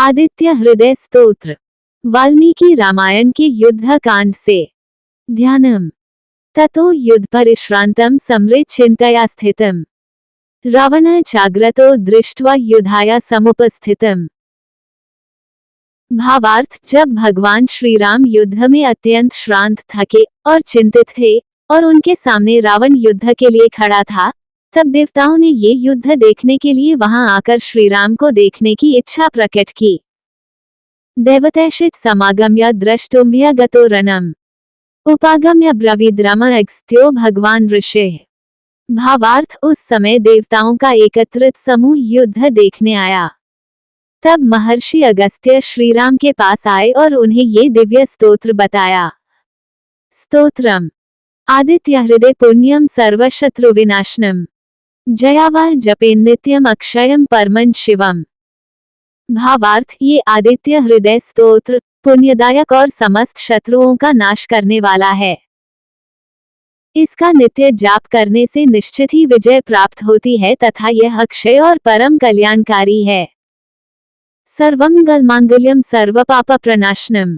आदित्य हृदय स्तोत्र। वाल्मीकि रामायण के युद्ध कांड से। ध्यानम। ततो युद्ध परिश्रांतम समृत चिंतया स्थितम रावण जाग्रतो दृष्ट्वा युद्धाय समुपस्थितम। भावार्थ, जब भगवान श्री राम युद्ध में अत्यंत श्रांत थके और चिंतित थे और उनके सामने रावण युद्ध के लिए खड़ा था, तब देवताओं ने ये युद्ध देखने के लिए वहां आकर श्री राम को देखने की इच्छा प्रकट की। देवतैषित समागम्य द्रष्टुम्य गतो रणम उपागम्य ब्रवीद्रमस्त्यो भगवान ऋषि। भावार्थ, उस समय देवताओं का एकत्रित समूह युद्ध देखने आया। तब महर्षि अगस्त्य श्री राम के पास आए और उन्हें ये दिव्य स्तोत्र बताया। स्तोत्रम। आदित्य हृदय पुण्यम सर्वशत्रु विनाशनम जयावा जपे नित्यम अक्षयम परमं शिवम। भावार्थ, ये आदित्य हृदय स्तोत्र पुण्यदायक और समस्त शत्रुओं का नाश करने वाला है। इसका नित्य जाप करने से निश्चित ही विजय प्राप्त होती है तथा यह अक्षय और परम कल्याणकारी है। सर्वमंगल मांगल्यम सर्व पाप प्रनाशनम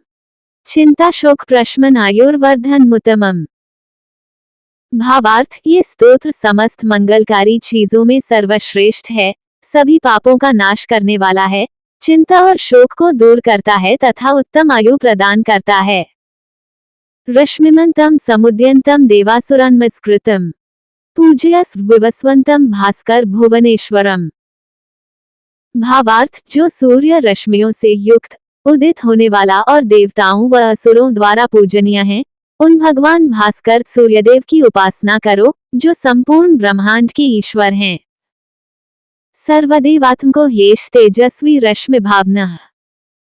चिंता शोक प्रशमन आयुर्वर्धन मुतमम। भावार्थ, ये स्तोत्र समस्त मंगलकारी चीजों में सर्वश्रेष्ठ है, सभी पापों का नाश करने वाला है, चिंता और शोक को दूर करता है तथा उत्तम आयु प्रदान करता है। रश्मिमंतम समुद्यंतम देवासुरान्मस्कृतम पूजयस विवस्वंतम भास्कर भुवनेश्वरम। भावार्थ, जो सूर्य रश्मियों से युक्त उदित होने वाला और देवताओं व असुरों द्वारा पूजनीय है, उन भगवान भास्कर सूर्यदेव की उपासना करो, जो संपूर्ण ब्रह्मांड के ईश्वर हैं। सर्वदेवात्मको हेश तेजस्वी रश्मि भावनः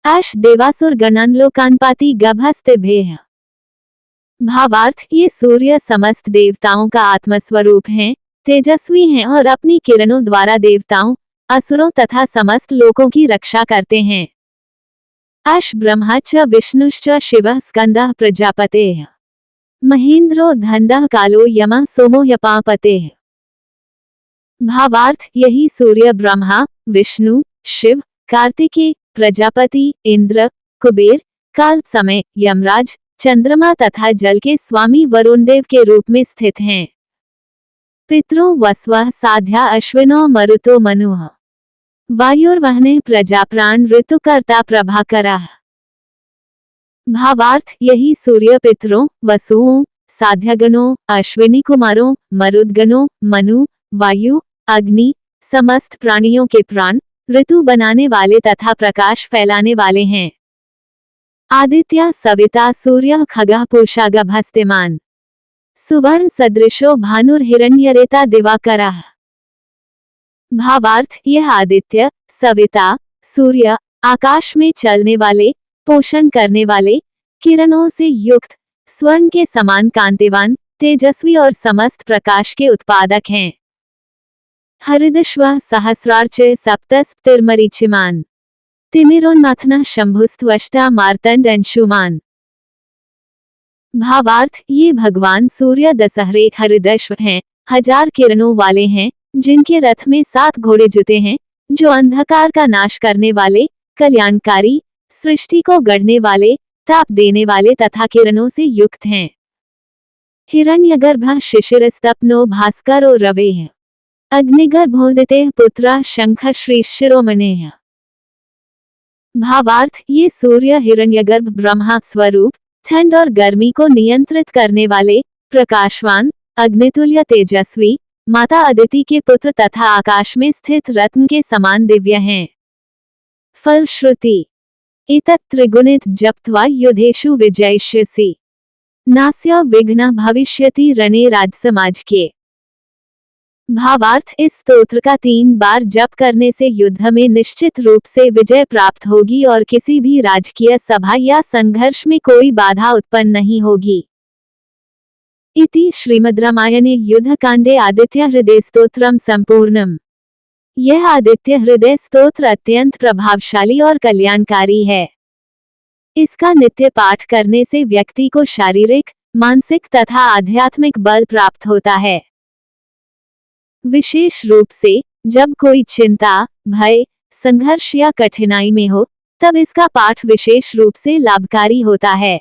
आश देवासुर गणन लोकान्पाति गभस्तिभेह। भावार्थ, ये सूर्य समस्त देवताओं का आत्मस्वरूप हैं, तेजस्वी हैं और अपनी किरणों द्वारा देवताओं, असुरों तथा समस्त लोकों की रक्षा करते हैं। आश ब्रह्मा च विष्णुश्च शिवः स्कंदः प्रजापतेः महेंद्रो धन्दः कालो यमः सोमो यपापतेः। भावार्थ, यही सूर्य ब्रह्मा, विष्णु, शिव, कार्तिकेय, प्रजापति, इंद्र, कुबेर, काल, समय, यमराज, चंद्रमा तथा जल के स्वामी वरुण देव के रूप में स्थित हैं। पितरो वस्वः साध्या अश्विनो मरुतो मनुः वायुर्वहने प्रजाप्राण ऋतुकर्ता प्रभाकरः। भावार्थ, यही सूर्य पितरों, वसुओं, साध्यगणों, अश्विनी कुमारों, मरुदगणों, मनु, वायु, अग्नि, समस्त प्राणियों के प्राण, ऋतु बनाने वाले तथा प्रकाश फैलाने वाले हैं। आदित्य सविता सूर्य खगः पूषा गभस्तिमान सुवर्ण सदृशो भानुर्हिरण्यरेता दिवाकरः। भावार्थ, यह आदित्य, सविता, सूर्य, आकाश में चलने वाले, पोषण करने वाले, किरणों से युक्त, स्वर्ण के समान कांतिवान, तेजस्वी और समस्त प्रकाश के उत्पादक हैं। हरिदश्वः सहस्रार्च सप्तस्तिर्मरीचिमान तिमिरोन्मथनः शंभुस्त्वष्टा मार्तंड अंशुमान। भावार्थ, ये भगवान सूर्य दशहरे हरिदश्व हैं, 1000 किरणों वाले हैं, जिनके रथ में 7 घोड़े जुते हैं, जो अंधकार का नाश करने वाले, कल्याणकारी, सृष्टि को गढ़ने वाले, ताप देने वाले तथा किरणों से युक्त हैं। हिरण्यगर्भः शिशिरस्तप्नो भास्करो रवेः अग्निगर्भोदितेः पुत्रः शंख श्री शिरोमणेः। भावार्थ, ये सूर्य हिरण्यगर्भ ब्रह्मा स्वरूप, ठंड और गर्मी को नियंत्रित करने वाले, प्रकाशवान, अग्नितुल्य तेजस्वी, माता अदिति के पुत्र तथा आकाश में स्थित रत्न के समान दिव्य हैं। फलश्रुति। एतत् त्रिगुणित जप्त्वा युधेषु विजयिष्यसि नास्य विघ्नः भविष्यति रणे राजसमाज के। भावार्थ, इस स्तोत्र का 3 बार जप करने से युद्ध में निश्चित रूप से विजय प्राप्त होगी और किसी भी राजकीय सभा या संघर्ष में कोई बाधा उत्पन्न नहीं होगी। इति श्रीमद् रामायणे युद्धकांडे आदित्य हृदय स्तोत्रम संपूर्णम। यह आदित्य हृदय स्तोत्र अत्यंत प्रभावशाली और कल्याणकारी है। इसका नित्य पाठ करने से व्यक्ति को शारीरिक, मानसिक तथा आध्यात्मिक बल प्राप्त होता है। विशेष रूप से जब कोई चिंता, भय, संघर्ष या कठिनाई में हो, तब इसका पाठ विशेष रूप से लाभकारी होता है।